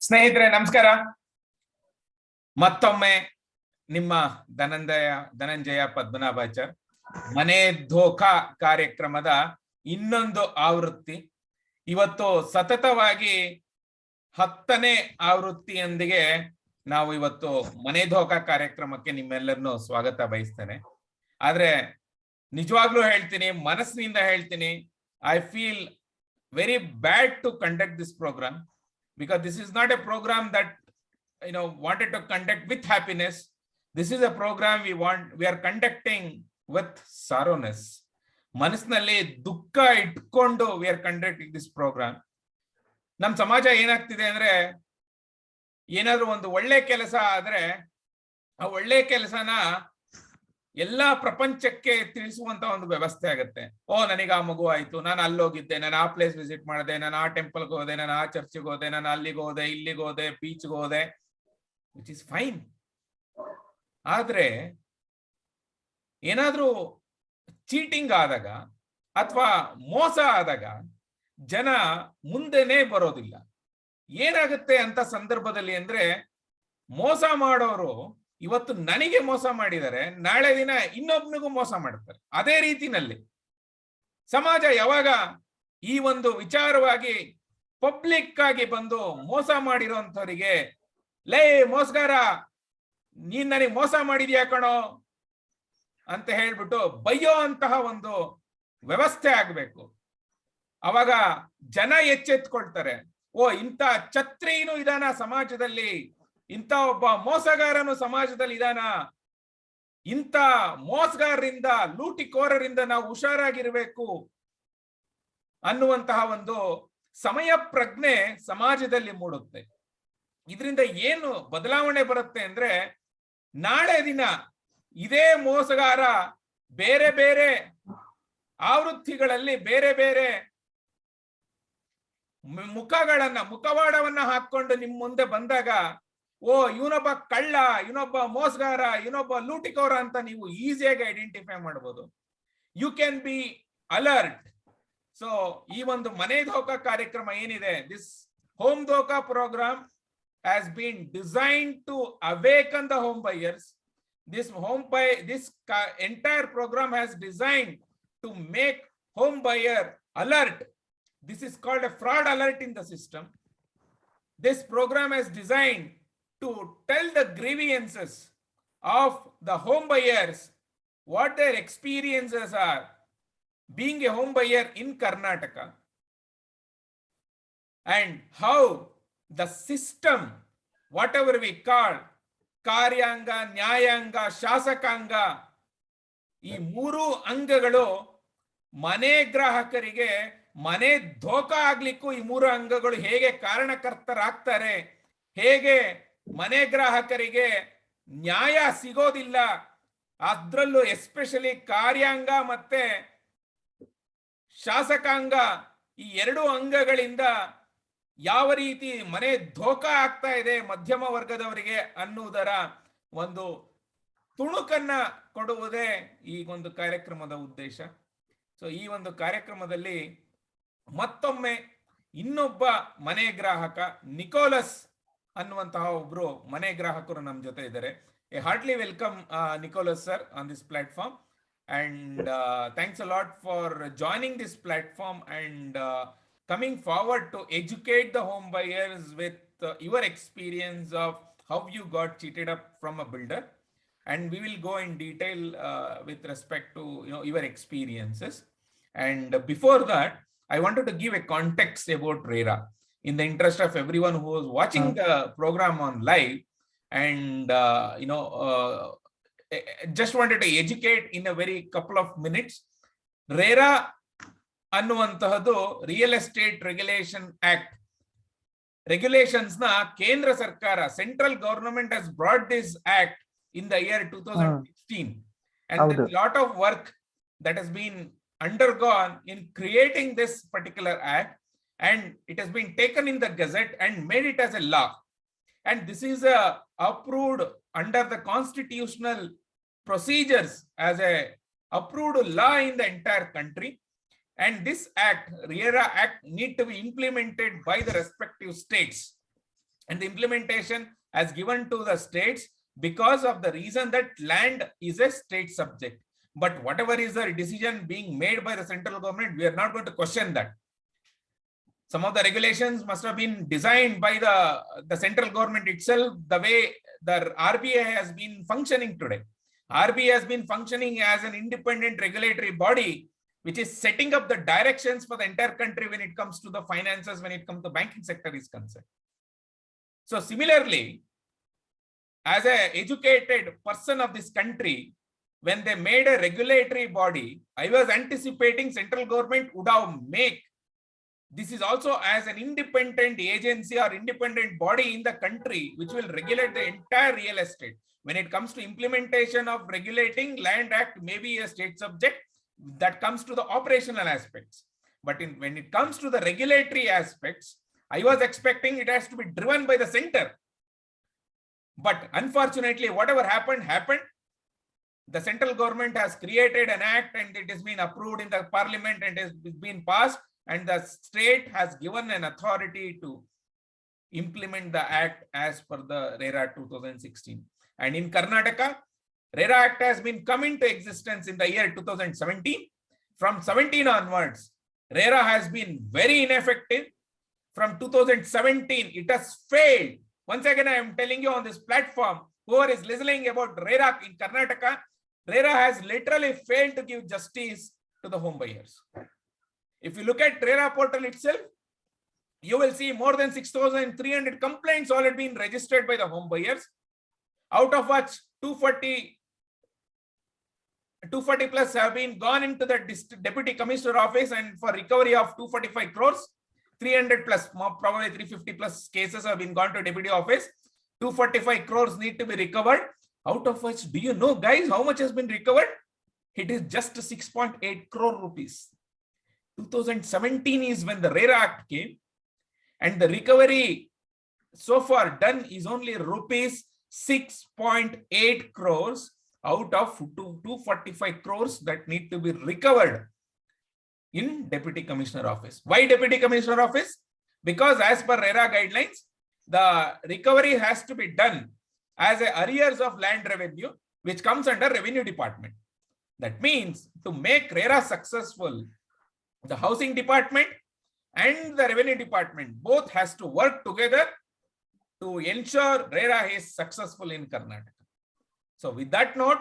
ಸ್ನೇಹಿತರೆ ನಮಸ್ಕಾರ. ಮತ್ತೊಮ್ಮೆ ನಿಮ್ಮ ಧನಂಜಯ ಪದ್ಮನಾಭಾಚಾರ್ ಮನೆ ಧೋಕಾ ಕಾರ್ಯಕ್ರಮದ ಇನ್ನೊಂದು ಆವೃತ್ತಿ. ಇವತ್ತು ಸತತವಾಗಿ 10ನೇ ಆವೃತ್ತಿಯೊಂದಿಗೆ ನಾವು ಇವತ್ತು ಮನೆ ಧೋಕಾ ಕಾರ್ಯಕ್ರಮಕ್ಕೆ ನಿಮ್ಮೆಲ್ಲರನ್ನು ಸ್ವಾಗತ ಬಯಸ್ತೇನೆ. ಆದ್ರೆ ನಿಜವಾಗ್ಲೂ ಹೇಳ್ತೀನಿ, ಮನಸ್ಸಿನಿಂದ ಹೇಳ್ತೀನಿ, I feel very bad to conduct this program, because this is not a program that wanted to conduct with happiness. This is a program we are conducting with sorrowness. ಮನಸ್ಸಿನಲ್ಲಿ ದುಃಖ ಇಟ್ಕೊಂಡು we are conducting this program. ನಮ್ಮ ಸಮಾಜ ಏನಾಗ್ತಿದೆ ಅಂದ್ರೆ, ಏನಾದ್ರೂ ಒಂದು ಒಳ್ಳೆ ಕೆಲಸ ಆದ್ರೆ ಆ ಒಳ್ಳೆ ಕೆಲಸನ ಎಲ್ಲಾ ಪ್ರಪಂಚಕ್ಕೆ ತಿಳಿಸುವಂತ ಒಂದು ವ್ಯವಸ್ಥೆ ಆಗುತ್ತೆ. ನನಗೆ ಆ ಮಗು ಆಯ್ತು, ನಾನು ಅಲ್ಲೋಗಿದ್ದೆ, ನಾನು ಆ ಪ್ಲೇಸ್ ವಿಸಿಟ್ ಮಾಡಿದೆ, ನಾನು ಆ ಟೆಂಪಲ್ಗೆ ಹೋದೆ, ನಾನು ಆ ಚರ್ಚ್ಗೆ ಹೋದೆ, ನಾನು ಅಲ್ಲಿಗೆ ಹೋದೆ, ಇಲ್ಲಿಗೆ ಹೋದೆ, ಬೀಚ್ಗೆ ಹೋದೆ, ವಿಚ್ ಇಸ್ ಫೈನ್. ಆದ್ರೆ ಏನಾದ್ರೂ ಚೀಟಿಂಗ್ ಆದಾಗ ಅಥವಾ ಮೋಸ ಆದಾಗ ಜನ ಮುಂದೆನೆ ಬರೋದಿಲ್ಲ. ಏನಾಗುತ್ತೆ ಅಂತ ಸಂದರ್ಭದಲ್ಲಿ ಅಂದ್ರೆ, ಮೋಸ ಮಾಡೋರು ಇವತ್ತು ನನಗೆ ಮೋಸ ಮಾಡಿದರೆ ನಾಳೆ ದಿನ ಇನ್ನೊಬ್ನಿಗೂ ಮೋಸ ಮಾಡ್ತಾರೆ. ಅದೇ ರೀತಿನಲ್ಲಿ ಸಮಾಜ ಯಾವಾಗ ಈ ಒಂದು ವಿಚಾರವಾಗಿ ಪಬ್ಲಿಕ್ ಆಗಿ ಬಂದು ಮೋಸ ಮಾಡಿರೋಂಥವರಿಗೆ, ಲೇ ಮೋಸಗಾರ, ನೀನ್ ನನಗೆ ಮೋಸ ಮಾಡಿದ್ಯಾ ಕಣೋ ಅಂತ ಹೇಳ್ಬಿಟ್ಟು ಬಯ್ಯೋ ಅಂತಹ ಒಂದು ವ್ಯವಸ್ಥೆ ಆಗ್ಬೇಕು. ಅವಾಗ ಜನ ಎಚ್ಚೆತ್ಕೊಳ್ತಾರೆ, ಇಂಥ ಛತ್ರಿನೂ ಇದಾನ ಸಮಾಜದಲ್ಲಿ, ಇಂಥ ಒಬ್ಬ ಮೋಸಗಾರನು ಸಮಾಜದಲ್ಲಿ ಇದಾನ, ಇಂಥ ಮೋಸಗಾರರಿಂದ, ಲೂಟಿಕೋರರಿಂದ ನಾವು ಹುಷಾರಾಗಿರ್ಬೇಕು ಅನ್ನುವಂತಹ ಒಂದು ಸಮಯ ಪ್ರಜ್ಞೆ ಸಮಾಜದಲ್ಲಿ ಮೂಡುತ್ತೆ. ಇದರಿಂದ ಏನು ಬದಲಾವಣೆ ಬರುತ್ತೆ ಅಂದ್ರೆ, ನಾಳೆ ದಿನ ಇದೇ ಮೋಸಗಾರ ಬೇರೆ ಬೇರೆ ಆವೃತ್ತಿಗಳಲ್ಲಿ ಬೇರೆ ಬೇರೆ ಮುಖವಾಡವನ್ನ ಹಾಕೊಂಡು ನಿಮ್ ಮುಂದೆ ಬಂದಾಗ, ಇವನೊಬ್ಬ ಕಳ್ಳ, ಇವನೊಬ್ಬ ಮೋಸಗಾರ, ಇವನೊಬ್ಬ ಲೂಟಿಕೋರ ಅಂತ ನೀವು ಈಸಿಯಾಗಿ ಐಡೆಂಟಿಫೈ ಮಾಡಬಹುದು. You can be alert. So ಈ ಒಂದು ಮನೆ ಧೋಕಾ ಕಾರ್ಯಕ್ರಮ ಏನಿದೆ, this home dhoka programme has been designed to awaken the home buyers. This entire program has designed to make home buyer alert. This is called a fraud alert in the system. This program is designed to tell the grievances of the home buyers, what their experiences are being a home buyer in Karnataka, and how the system, whatever we call ಕಾರ್ಯಾಂಗ, ನ್ಯಾಯಾಂಗ, ಶಾಸಕಾಂಗ, ಈ ಮೂರು ಅಂಗಗಳು ಮನೆ ಗ್ರಾಹಕರಿಗೆ ಮನೆ ಧೋಕಾ ಆಗ್ಲಿಕ್ಕೂ ಈ ಮೂರು ಅಂಗಗಳು ಹೇಗೆ ಕಾರಣಕರ್ತರಾಗ್ತಾರೆ, ಹೇಗೆ ಮನೆ ಗ್ರಾಹಕರಿಗೆ ನ್ಯಾಯ ಸಿಗೋದಿಲ್ಲ, ಅದ್ರಲ್ಲೂ ಎಸ್ಪೆಷಲಿ ಕಾರ್ಯಾಂಗ ಮತ್ತೆ ಶಾಸಕಾಂಗ, ಈ ಎರಡು ಅಂಗಗಳಿಂದ ಯಾವ ರೀತಿ ಮನೆ ಧೋಕಾ ಆಗ್ತಾ ಇದೆ ಮಧ್ಯಮ ವರ್ಗದವರಿಗೆ ಅನ್ನುವುದರ ಒಂದು ತುಣುಕನ್ನ ಕೊಡುವುದೇ ಈ ಒಂದು ಕಾರ್ಯಕ್ರಮದ ಉದ್ದೇಶ. ಸೊ ಈ ಒಂದು ಕಾರ್ಯಕ್ರಮದಲ್ಲಿ ಮತ್ತೊಮ್ಮೆ ಇನ್ನೊಬ್ಬ ಮನೆ ಗ್ರಾಹಕ ನಿಕೋಲಸ್ ಅನ್ನುವಂತಹ ಒಬ್ರು ಮನೆ ಗ್ರಾಹಕರು ನಮ್ಮ ಜೊತೆ ಇದ್ದಾರೆ. A heartily welcome Nicholas sir on this platform, and thanks a lot for joining this platform and coming forward to educate the home buyers with your experience of how you got cheated up from a builder, and we will go in detail with respect to your experiences. And before that, I wanted to give a context about RERA in the interest of everyone who is watching the program on live, and just wanted to educate in a very couple of minutes. RERA ಅನ್ನುವಂತಹದ್ದು real estate regulation act regulations ನ ಕೇಂದ್ರ ಸರ್ಕಾರ, central government has brought this act in the year 2016, and there is a lot of work that has been undergone in creating this particular act, and it has been taken in the gazette and made it as a law, and this is approved under the constitutional procedures as a approved law in the entire country. And this act, RERA Act, need to be implemented by the respective states. And the implementation has given to the states because of the reason that land is a state subject. But whatever is the decision being made by the central government, we are not going to question that. Some of the regulations must have been designed by the central government itself, the way the RBI has been functioning today. RBI has been functioning as an independent regulatory body, which is setting up the directions for the entire country when it comes to the finances, when it comes to banking sector is concerned. So similarly, as an educated person of this country, when they made a regulatory body, I was anticipating central government would have made this is also as an independent agency or independent body in the country, which will regulate the entire real estate. When it comes to implementation of regulating, Land Act may be a state subject that comes to the operational aspects. But when it comes to the regulatory aspects, I was expecting it has to be driven by the center. But unfortunately, whatever happened, happened. The central government has created an act and it has been approved in the parliament and has been passed, and the state has given an authority to implement the act as per the RERA 2016. And in Karnataka, RERA Act has been come into existence in the year 2017. From 17 onwards, RERA has been very ineffective. From 2017, it has failed. Once again, I am telling you on this platform, whoever is listening about RERA in Karnataka, RERA has literally failed to give justice to the home buyers. If you look at RERA portal itself, you will see more than 6,300 complaints already been registered by the home buyers, out of which 240 plus have been gone into the deputy commissioner office and for recovery of 245 crores. 300 plus, probably 350 plus cases have been gone to deputy office. 245 crores need to be recovered. Out of which, do you know, guys, how much has been recovered? It is just 6.8 crore rupees. 2017 is when the RERA Act came, and the recovery so far done is only rupees 6.8 crores out of 245 crores that need to be recovered in Deputy Commissioner Office. Why Deputy Commissioner Office? Because as per RERA guidelines, the recovery has to be done as a arrears of land revenue, which comes under Revenue Department. That means to make RERA successful, the Housing Department and the Revenue Department both has to work together to ensure RERA is successful in Karnataka. So with that note,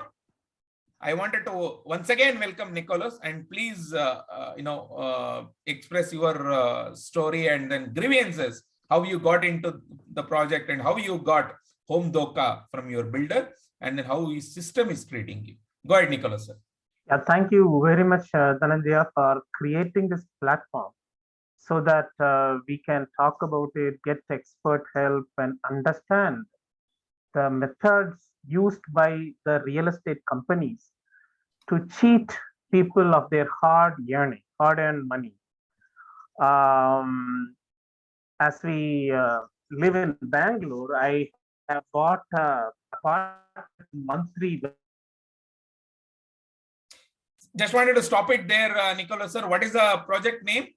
I wanted to once again welcome Nicolas, and please, express your story and then grievances, how you got into the project and how you got home Dhoka from your builder, and then how his system is treating you. Go ahead, Nicolas, sir. Yeah, thank you very much, Dhananjaya, for creating this platform so that we can talk about it, get expert help, and understand the methods used by the real estate companies to cheat people of their hard-earned money. As we live in Bangalore, I have bought a Mantri. Just wanted to stop it there, Nicolas, sir. What is the project name?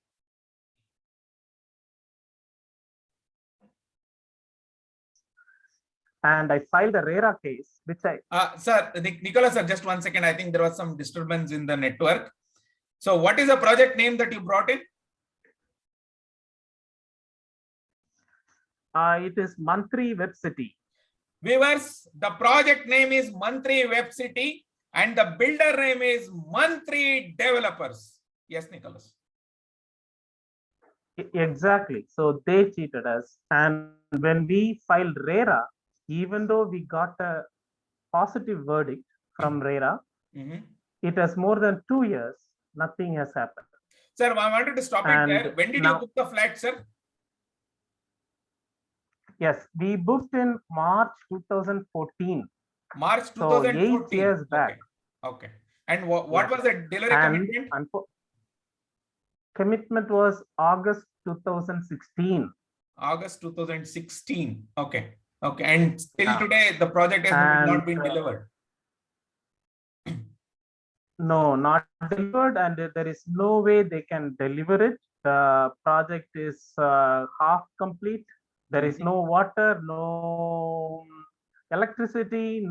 And I filed a RERA case, which Sir, Nicolas, sir, just 1 second. I think there was some disturbance in the network. So what is the project name that you brought in? It is Mantri Webcity. Viewers, the project name is Mantri Webcity and the builder name is Mantri Developers. Yes, Nicolas. Exactly. So they cheated us. And when we filed RERA, even though we got a positive verdict from RERA, it has more than 2 years, nothing has happened. Sir, I wanted to stop it there. When did you book the flat, sir? Yes, we booked in March 2014. March 2014. So 8 years back. Okay. And what was the delivery commitment? Commitment was August 2016. August 2016. Okay. Okay. And till today, the project has not been delivered. No, not delivered, and there is no way they can deliver it. The project is half complete. There is no water, no electricity,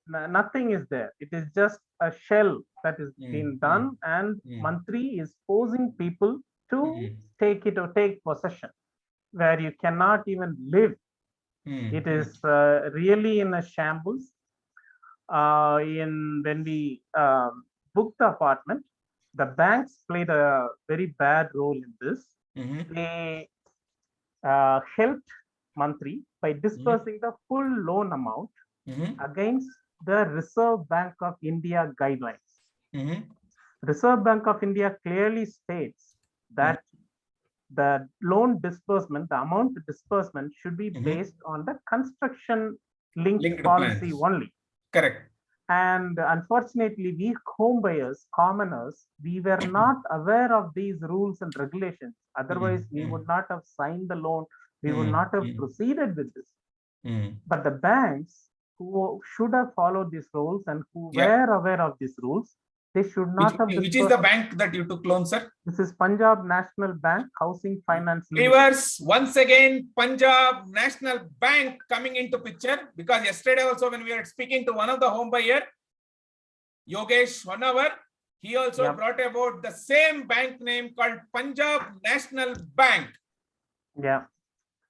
nothing is there. It is just a shell that is being done, and Mantri is forcing people to take it or take possession, where you cannot even live. It is really in a shambles. When we booked the apartment, the banks played a very bad role in this. They helped Mantri by dispersing the full loan amount against the Reserve Bank of India guidelines. Reserve Bank of India clearly states that the loan disbursement, the amount disbursement should be based on the construction linked policy plans. only. Correct. And unfortunately, we home buyers, commoners, we were not aware of these rules and regulations. Otherwise, we would not have signed the loan. We would not have proceeded with this. But the banks who should have followed these rules and who were aware of these rules, they should not have. Which is the bank that you took loan, sir? This is Punjab National Bank Housing Finance Limited. Viewers, once again, Punjab National Bank coming into picture, because yesterday also when we were speaking to one of the home buyer, Yogesh Honavar, he also brought about the same bank name called Punjab National Bank. Yeah,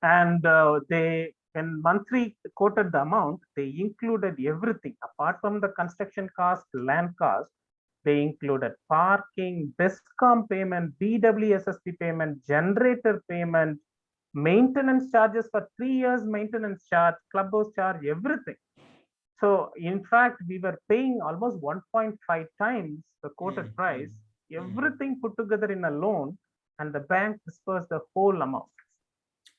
and when Mantri quoted the amount, they included everything apart from the construction cost, land cost. They included parking, DESCOM payment, BWSSP payment, generator payment, maintenance charges for 3 years, maintenance charge, clubhouse charge, everything. So in fact, we were paying almost 1.5 times the quoted price, everything put together in a loan, and the bank dispersed the whole amount.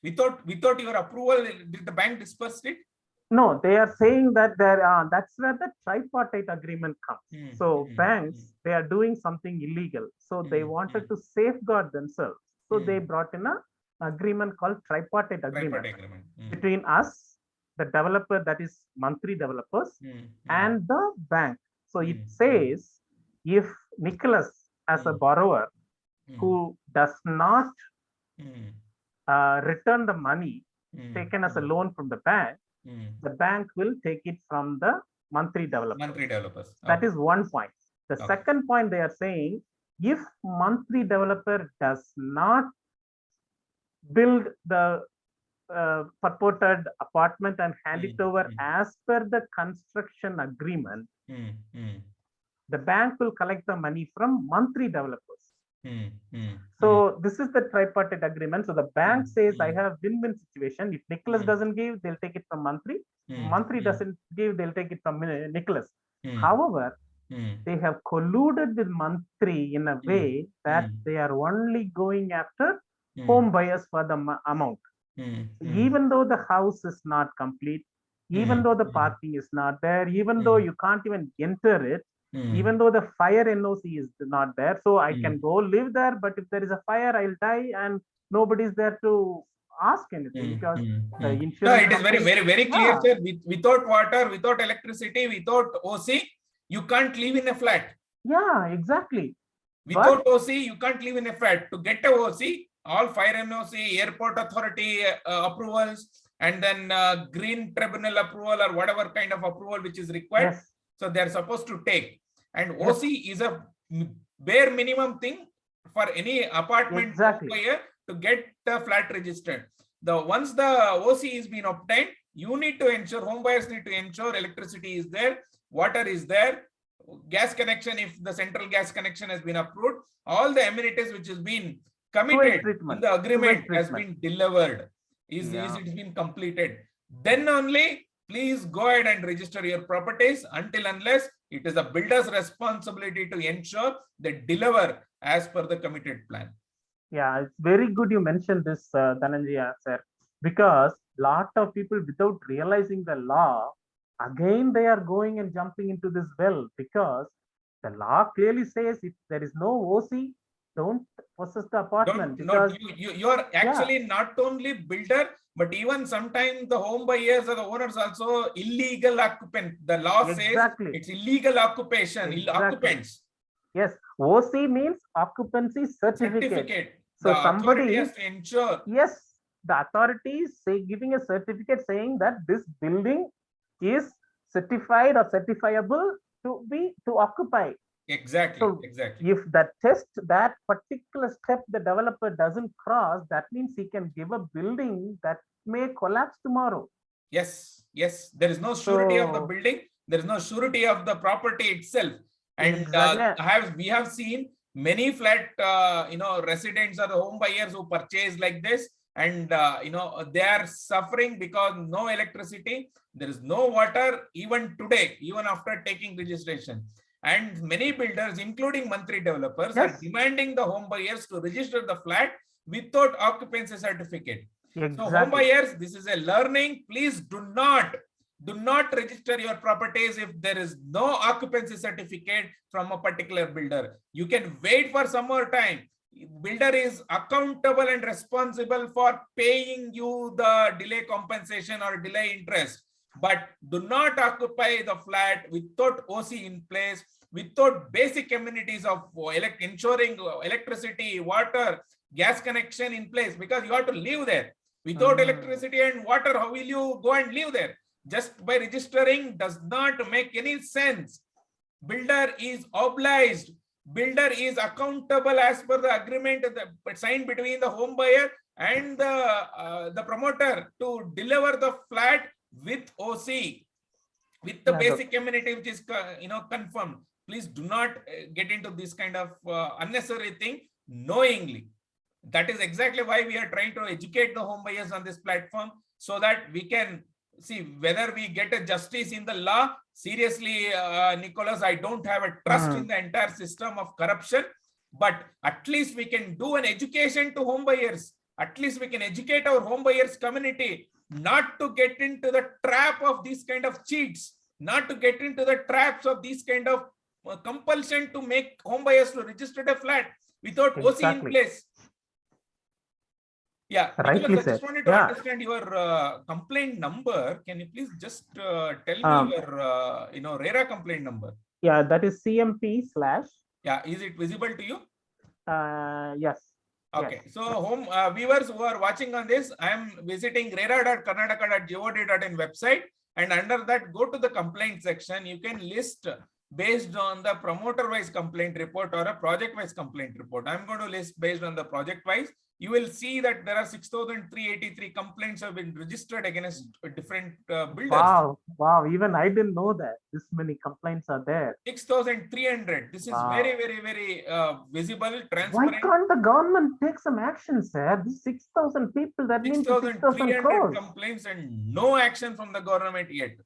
Without your approval, did the bank disperse it? No, they are saying that that's where the tripartite agreement comes. So banks, they are doing something illegal. So they wanted to safeguard themselves. So they brought in an agreement called tripartite agreement between us, the developer, that is Mantri Developers, and the bank. So it says if Nicolas, as a borrower who does not return the money taken as a loan from the bank, the bank will take it from the Mantri Developers. That is one point. The second point, they are saying, if Mantri Developer does not build the purported apartment and hand it over as per the construction agreement, the bank will collect the money from Mantri Developers. So this is the tripartite agreement. So the bank says, I have win-win situation. If Nicolas doesn't give, they'll take it from Mantri. Mantri doesn't give, they'll take it from Nicolas. However, they have colluded with Mantri in a way that they are only going after home buyers for the amount. Even though the house is not complete, even though the parking is not there, even though you can't even enter it, even though the fire NOC is not there, so I can go live there, but if there is a fire, I'll die, and nobody's there to ask anything because the insurance. No, it is very clear, sir. Without water, without electricity, without OC, you can't live in a flat. Yeah, exactly. Without OC, you can't live in a flat. To get a OC, all fire NOC, airport authority approvals, and then green tribunal approval or whatever kind of approval which is required. Yes. So they are supposed to take, and OC is a bare minimum thing for any apartment buyer to get the flat registered. Once the OC is been obtained, you need to ensure, home buyers need to ensure electricity is there, water is there, gas connection, if the central gas connection has been approved, all the amenities which has been committed in the agreement has been delivered, it's been completed. Then only please go ahead and register your properties. Until unless, it is the builder's responsibility to ensure they deliver as per the committed plan. Yeah, it's very good you mentioned this, Dhananjaya sir, because lot of people, without realizing the law, again they are going and jumping into this well, because the law clearly says if there is no OC, don't possess the apartment. You are actually not only builder, but even sometimes the home buyers or the owners also illegal occupant. The law says it's illegal occupation, occupants. Yes, OC means occupancy certificate. So the somebody has to ensure. Yes, the authorities say giving a certificate saying that this building is certified or certifiable to occupy. Exactly, So exactly. if that test, that particular step the developer doesn't cross, that means he can give a building that may collapse tomorrow. Yes, yes. There is no surety of the So building. There is no surety of the property itself. And exactly. we have seen many flat, residents or the home buyers who purchase like this, and they are suffering because no electricity, there is no water even today, even after taking registration. And many builders, including Mantri Developers, are Yes, demanding the home buyers to register the flat without occupancy certificate. So home exactly. buyers, this is a learning. Please do not register your properties if there is no occupancy certificate from a particular builder. You can wait for some more time. Builder is accountable and responsible for paying you the delay compensation or delay interest. But do not occupy the flat without OC in place, without basic amenities of ensuring electricity, water, gas connection in place, because you have to live there. Without electricity and water, how will you go and live there? Just by registering does not make any sense. Builder is obliged. Builder is accountable as per the agreement signed between the home buyer and the promoter to deliver the flat with OC, with the Yeah, basic amenity which is confirmed. Please do not get into this kind of unnecessary thing knowingly. That is exactly why we are trying to educate the home buyers on this platform, so that we can see whether we get a justice in the law. Seriously, Nicolas, I don't have a trust in the entire system of corruption, but at least we can do an education to home buyers. At least we can educate our home buyers community not to get into the trap of these kind of cheats, not to get into the traps of these kind of compulsion to make home buyers to register a flat without OC in exactly. place. Yeah, Nicolas, Rightly I just said. wanted to Yeah. understand your complaint number. Can you please just tell me Um, your RERA complaint number? yeah, that is CMP slash. Yeah, is it visible to you? Yes. Okay, Yes. so home viewers who are watching on this, I am visiting rera.karnataka.gov.in website, and under that go to the complaint section. You can list based on the promoter wise complaint report or a project wise complaint report. I'm going to list based on the project wise. You will see that there are 6,383 complaints have been registered against different builders. Wow. Wow. Even I didn't know that this many complaints are there. 6,300. This is very, very, very visible, transparent. Why can't the government take some action, sir? This 6,000 people, that means 6,000 crores. Complaints and no action from the government yet.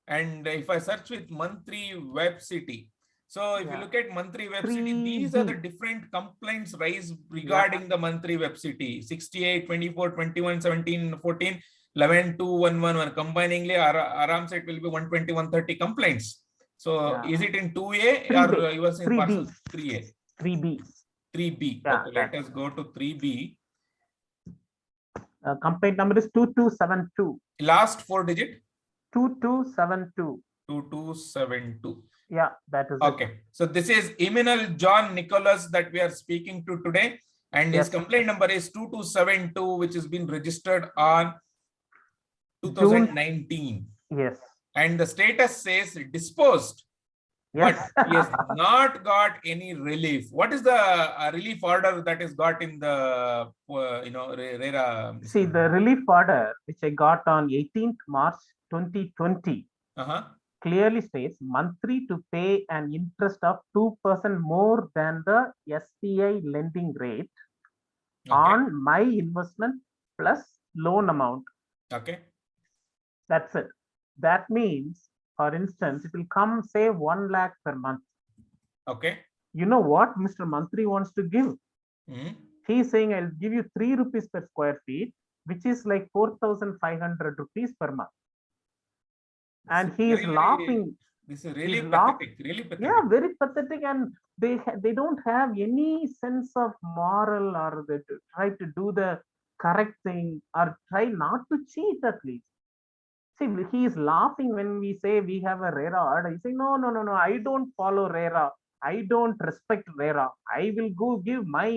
And if I search with Mantri Webcity, so if you look at Mantri Webcity, these are the different complaints raised regarding the Mantri Webcity: 68, 24, 21, 17, 14, 11, 2, 1, 1, 1. Combiningly, Aram set will be 120, 130 complaints. So is it in 2A or you are saying parcel 3A? 3B. 3B. Okay, let us go to 3B. Complaint number is 2272. Last 4 digit? 2272. 2272. Yeah, that is okay. it. So this is Eminal John Nicolas that we are speaking to today, and his complaint number is 2272, which has been registered on 2019. Yes. And the status says disposed. Yes. But he has not got any relief. What is the relief order that is got in the RERA? See, the relief order which I got on 18th March 2020 clearly states Mantri to pay an interest of 2% more than the SBI lending rate on my investment plus loan amount. Okay. That's it. That means, for instance, it will come, say, 1 lakh per month. Okay. You know what Mr. Mantri wants to give? He's saying, I'll give you 3 rupees per square feet, which is like 4,500 rupees per month. And he is laughing. This is really pathetic. Really pathetic. Yeah, very pathetic. And they don't have any sense of moral, or they try to do the correct thing, or try not to cheat at least. See, he is laughing when we say we have a RERA order. He's saying, no, I don't follow RERA. I don't respect RERA. I will go give my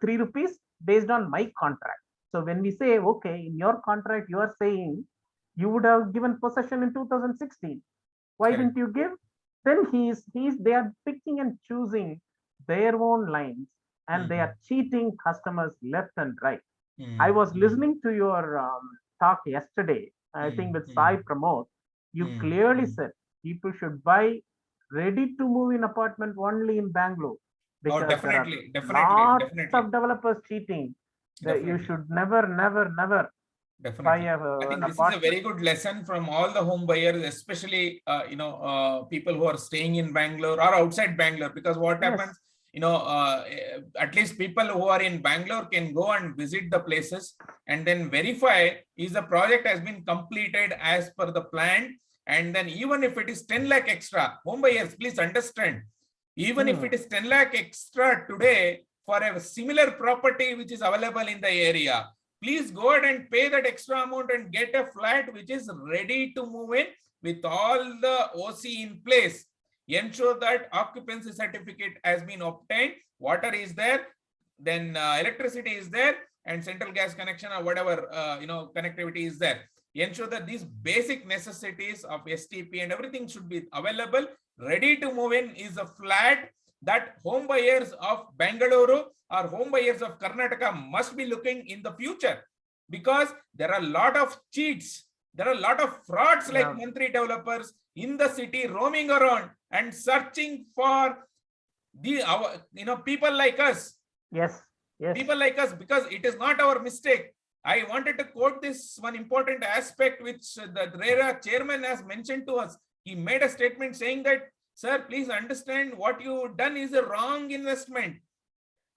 3 rupees based on my contract. So when we say, okay, in your contract, you are saying you would have given possession in 2016. Why Correct. didn't you give? Then they are picking and choosing their own lines, and they are cheating customers left and right. I was listening to your talk yesterday, I think with Sai Pramod. You clearly said people should buy ready to move in apartment only in Bangalore, Oh, because there are definitely, definitely, lots definitely, of developers cheating. That you definitely. should never, never, never buy Definitely. I an think this is a apartment. very good lesson from all the home buyers, especially people who are staying in Bangalore or outside Bangalore. Because what Yes. happens, at least people who are in Bangalore can go and visit the places and then verify is the project has been completed as per the plan. And then even if it is 10 lakh extra, home buyers, please understand, even if it is 10 lakh extra today for a similar property which is available in the area, please go ahead and pay that extra amount and get a flat which is ready to move in with all the OC in place. Ensure that occupancy certificate has been obtained, water is there, then electricity is there, and central gas connection or whatever connectivity is there. Ensure that these basic necessities of STP and everything should be available. Ready to move in is a flat that home buyers of Bengaluru or home buyers of Karnataka must be looking in the future, because there are a lot of cheats, there are a lot of frauds like Mantri Developers in the city roaming around and searching for the people like us. Yes, yes. People like us, because it is not our mistake. I wanted to quote this one important aspect which the RERA chairman has mentioned to us. He made a statement saying that, sir, please understand what you done is a wrong investment.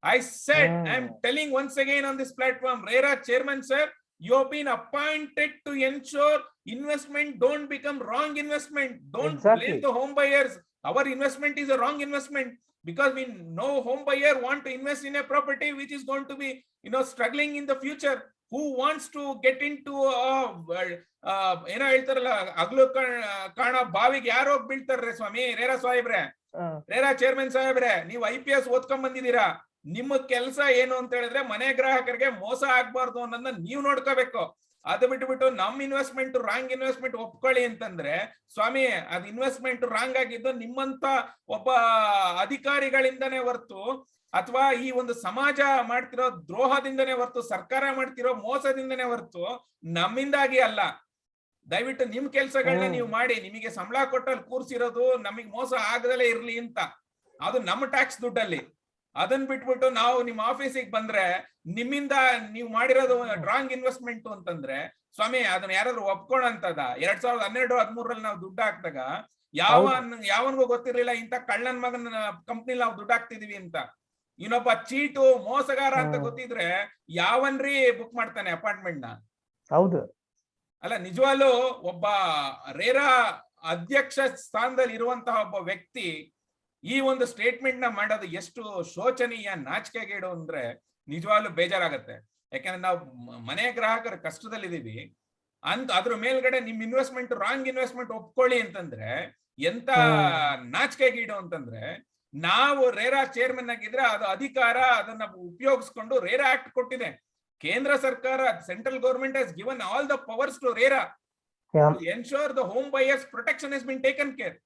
I said, I'm telling once again on this platform, RERA chairman, sir, you have been appointed to ensure investment don't become wrong investment. Don't blame the home buyers. Our investment is a wrong investment, because we know home buyer want to invest in a property which is going to be struggling in the future. Who wants to get into ಹೇಳ್ತಾರಲ್ಲ ಅಗ್ಲು ಕಾಣ ಬಾವಿಗೆ ಯಾರು ಹೋಗಿ ಬೀಳ್ತಾರ್ರೆ ಸ್ವಾಮಿ? RERA ಸಾಹೇಬ್ರೆ, RERA chairman ಸಾಹೇಬ್ರೆ, ನೀವು IPS ಓದ್ಕೊಂಡ್ ಬಂದಿದ್ದೀರಾ. ನಿಮ್ಮ ಕೆಲಸ ಏನು ಅಂತ ಹೇಳಿದ್ರೆ ಮನೆ ಗ್ರಾಹಕರಿಗೆ ಮೋಸ ಆಗ್ಬಾರ್ದು ಅನ್ನೋದನ್ನ ನೀವು ನೋಡ್ಕೋಬೇಕು. ಅದು ಬಿಟ್ಬಿಟ್ಟು ನಮ್ ಇನ್ವೆಸ್ಟ್ಮೆಂಟ್ ರಾಂಗ್ ಇನ್ವೆಸ್ಟ್ಮೆಂಟ್ ಒಪ್ಕೊಳ್ಳಿ ಅಂತಂದ್ರೆ, ಸ್ವಾಮಿ ಅದ್ ಇನ್ವೆಸ್ಟ್ಮೆಂಟ್ ರಾಂಗ್ ಆಗಿದ್ದು ನಿಮ್ಮಂತ ಒಬ್ಬ ಅಧಿಕಾರಿಗಳಿಂದನೇ ಹೊರ್ತು, ಅಥವಾ ಈ ಒಂದು ಸಮಾಜ ಮಾಡ್ತಿರೋ ದ್ರೋಹದಿಂದನೇ ಹೊರ್ತು, ಸರ್ಕಾರ ಮಾಡ್ತಿರೋ ಮೋಸದಿಂದನೇ ಹೊರ್ತು ನಮ್ಮಿಂದಾಗಿ ಅಲ್ಲ. ದಯವಿಟ್ಟು ನಿಮ್ ಕೆಲ್ಸಗಳನ್ನ ನೀವು ಮಾಡಿ. ನಿಮಗೆ ಸಂಬಳ ಕೊಟ್ಟಲ್ಲಿ ಕೂರ್ಸಿರೋದು ನಮಗ್ ಮೋಸ ಆಗದಲ್ಲೇ ಇರ್ಲಿ ಅಂತ, ಅದು ನಮ್ಮ ಟ್ಯಾಕ್ಸ್ ದುಡ್ಡಲ್ಲಿ. ಅದನ್ನ ಬಿಟ್ಬಿಟ್ಟು ನಾವು ನಿಮ್ಮ ಆಫೀಸಿಗೆ ಬಂದ್ರೆ ನಿಮ್ಮಿಂದ ನೀವು ಮಾಡಿರೋದು ರಾಂಗ್ ಇನ್ವೆಸ್ಟ್ಮೆಂಟ್ ಅಂತಂದ್ರೆ, ಸ್ವಾಮಿ ಅದನ್ನ ಯಾರಾದ್ರೂ ಒಪ್ಕೊಳ್ಳೋಂತದ? 2012-13 ನಾವು ದುಡ್ಡು ಹಾಕ್ದಾಗ ಯಾವನ್ಗೂ ಗೊತ್ತಿರ್ಲಿಲ್ಲ ಇಂತ ಕಳ್ಳನ್ ಮಗನ ಕಂಪ್ನಿ ನಾವು ದುಡ್ಡು ಹಾಕ್ತಿದೀವಿ ಅಂತ. ಇನ್ನೊಬ್ಬ ಚೀಟು ಮೋಸಗಾರ ಅಂತ ಗೊತ್ತಿದ್ರೆ ಯಾವನ್ರಿ ಬುಕ್ ಮಾಡ್ತಾನೆ ಅಪಾರ್ಟ್ಮೆಂಟ್ ನ? ಹೌದು ಅಲ್ಲ, ನಿಜವಾಗ್ಲೂ ಒಬ್ಬ ರೇರಾ ಅಧ್ಯಕ್ಷ ಸ್ಥಾನದಲ್ಲಿ ಇರುವಂತಹ ಒಬ್ಬ ವ್ಯಕ್ತಿ ಈ ಒಂದು ಸ್ಟೇಟ್ಮೆಂಟ್ ನ ಮಾಡೋದು ಎಷ್ಟು ಶೋಚನೀಯ, ನಾಚಿಕೆಗೇಡು ಅಂದ್ರೆ ನಿಜವಾಗ್ಲೂ ಬೇಜಾರಾಗತ್ತೆ. ಯಾಕಂದ್ರೆ ನಾವು ಮನೆ ಗ್ರಾಹಕರ ಕಷ್ಟದಲ್ಲಿದ್ದೀವಿ ಅಂತ ಅದ್ರ ಮೇಲ್ಗಡೆ ನಿಮ್ ಇನ್ವೆಸ್ಟ್ಮೆಂಟ್ ರಾಂಗ್ ಇನ್ವೆಸ್ಟ್ಮೆಂಟ್ ಒಪ್ಕೊಳ್ಳಿ ಅಂತಂದ್ರೆ ಎಂತ ನಾಚಿಕೆಗೀಡು ಅಂತಂದ್ರೆ. ನಾವು ರೇರಾ ಚೇರ್ಮನ್ ಆಗಿದ್ರೆ ಅದು ಅಧಿಕಾರ ಅದನ್ನ ಉಪಯೋಗಿಸ್ಕೊಂಡು ರೇರಾ ಆಕ್ಟ್ ಕೊಟ್ಟಿದೆ. ಕೇಂದ್ರ ಸರ್ಕಾರ, central government has given all the powers to RERA to ensure the home buyers protection has been taken care.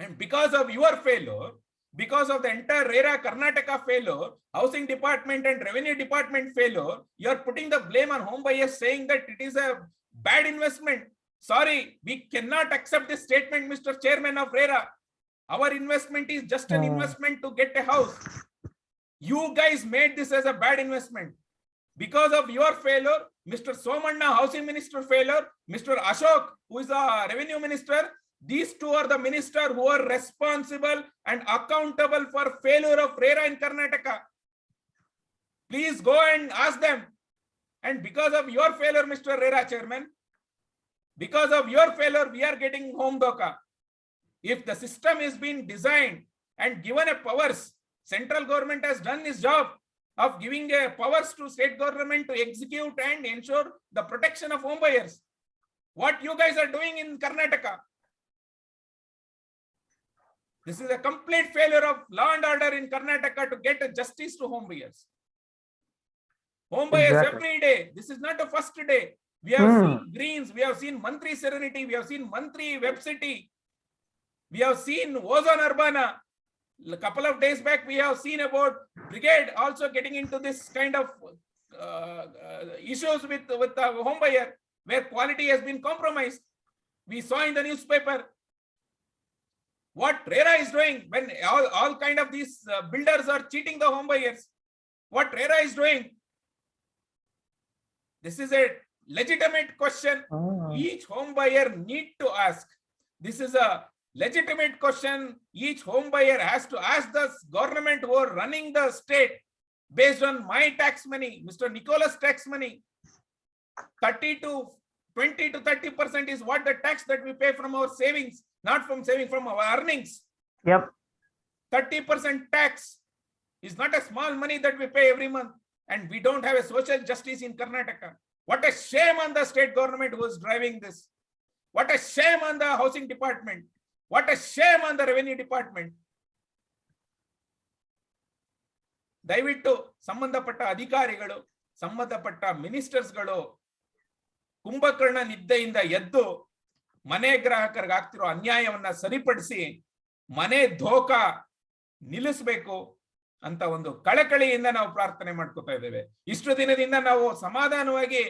And because of your failure, because of the entire RERA Karnataka failure, housing department and revenue department failure, you are putting the blame on home buyers, saying that it is a bad investment. Sorry, we cannot accept this statement, Mr. Chairman of RERA. Our investment is just an investment to get a house. You guys made this as a bad investment. Because of your failure, Mr. Somanna, housing minister failure, Mr. Ashok, who is a revenue minister, these two are the minister who are responsible and accountable for failure of RERA in Karnataka. Please go and ask them. And because of your failure, Mr. RERA chairman, because of your failure, we are getting home Dhoka. If the system is being designed and given a powers, central government has done its job of giving a powers to state government to execute and ensure the protection of home buyers. What you guys are doing in Karnataka? This is a complete failure of law and order in Karnataka to get a justice to home buyers. Home buyers Exactly. every day. This is not the first day. We have seen Greens, we have seen Mantri Serenity, we have seen Mantri Webcity, we have seen Ozone Urbana. A couple of days back, we have seen about Brigade also getting into this kind of issues with the home buyer, where quality has been compromised. We saw in the newspaper what RERA is doing when all kind of these builders are cheating the home buyers. What RERA is doing. This is a legitimate question. Each home buyer need to ask. This is a legitimate question. Each home buyer has to ask the government who are running the state based on my tax money, Mr. Nicolas tax money. 20 to 30% is what the tax that we pay from our savings, not from saving, from our earnings. Yep. 30% tax is not a small money that we pay every month, and we don't have a social justice in Karnataka. What a shame on the state government who is driving this. What a shame on the housing department. What a shame on the revenue department. ದಯವಿಟ್ಟು ಸಂಬಂಧಪಟ್ಟ ಅಧಿಕಾರಿಗಳು, ಸಂಬಂಧಪಟ್ಟ ಮಿನಿಸ್ಟರ್ಸ್ಗಳು ಕುಂಭಕರ್ಣ ನಿದ್ದೆಯಿಂದ ಎದ್ದು ಮನೆ ಗ್ರಾಹಕರಿಗೆ ಆಗ್ತಿರೋ ಅನ್ಯಾಯವನ್ನ ಸರಿಪಡಿಸಿ ಮನೆ ಧೋಕಾ ನಿಲ್ಲಿಸಬೇಕು ಅಂತ ಒಂದು ಕಳಕಳಿಯಿಂದ ನಾವು ಪ್ರಾರ್ಥನೆ ಮಾಡ್ಕೋತಾ ಇದ್ದೇವೆ. ಇಷ್ಟು ದಿನದಿಂದ ನಾವು ಸಮಾಧಾನವಾಗಿ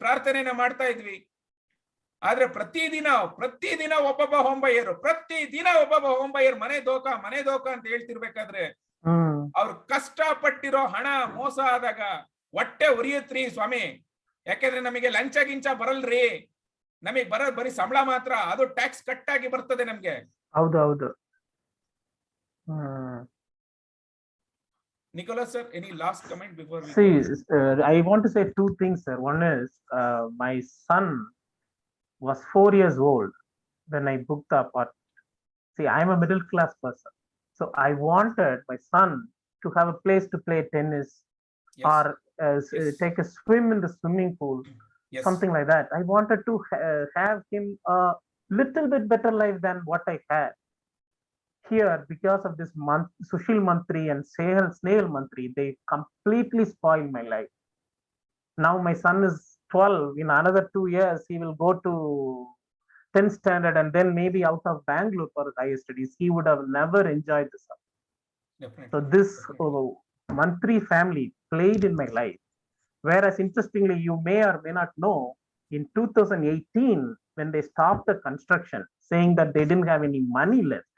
ಪ್ರಾರ್ಥನೆಯನ್ನ ಮಾಡ್ತಾ ಇದ್ವಿ. ಆದ್ರೆ ಪ್ರತಿದಿನ ಒಬ್ಬೊಬ್ಬ ಹೋಮ್ ಬೈಯರ್ ಮನೆ ಧೋಕಾ ಅಂತ ಹೇಳ್ತಿರ್ಬೇಕಾದ್ರೆ ಅವ್ರು ಕಷ್ಟಪಟ್ಟಿರೋ ಹಣ ಮೋಸ ಆದಾಗ ಹೊಟ್ಟೆ ಉರಿಯುತ್ರಿ ಸ್ವಾಮಿ. ಯಾಕೆಂದ್ರೆ ನಮಗೆ ಲಂಚ ಗಿಂಚ ಬರಲ್ರಿ, ನಮಗೆ ಬರೀ ಸಂಬಳ ಮಾತ್ರ, ಅದು ಟ್ಯಾಕ್ಸ್ ಕಟ್ ಆಗಿ ಬರ್ತದೆ ನಮ್ಗೆ. ಹೌದು. Nicolas sir, any last comment before we see I want to say two things, sir. One is my son was 4 years old when I booked the apartment. See, I'm a middle class person, so I wanted my son to have a place to play tennis. Yes. Or yes. Take a swim in the swimming pool. Yes. Something like that. I wanted to have him a little bit better life than what I had here. Because of this Sushil Mantri and Snail Mantri, they completely spoiled my life. Now my son is 12. In another 2 years, he will go to 10th standard and then maybe out of Bangalore for higher studies. He would have never enjoyed this. Definitely. So this Mantri family played in my life. Whereas interestingly, you may or may not know, in 2018, when they stopped the construction, saying that they didn't have any money left,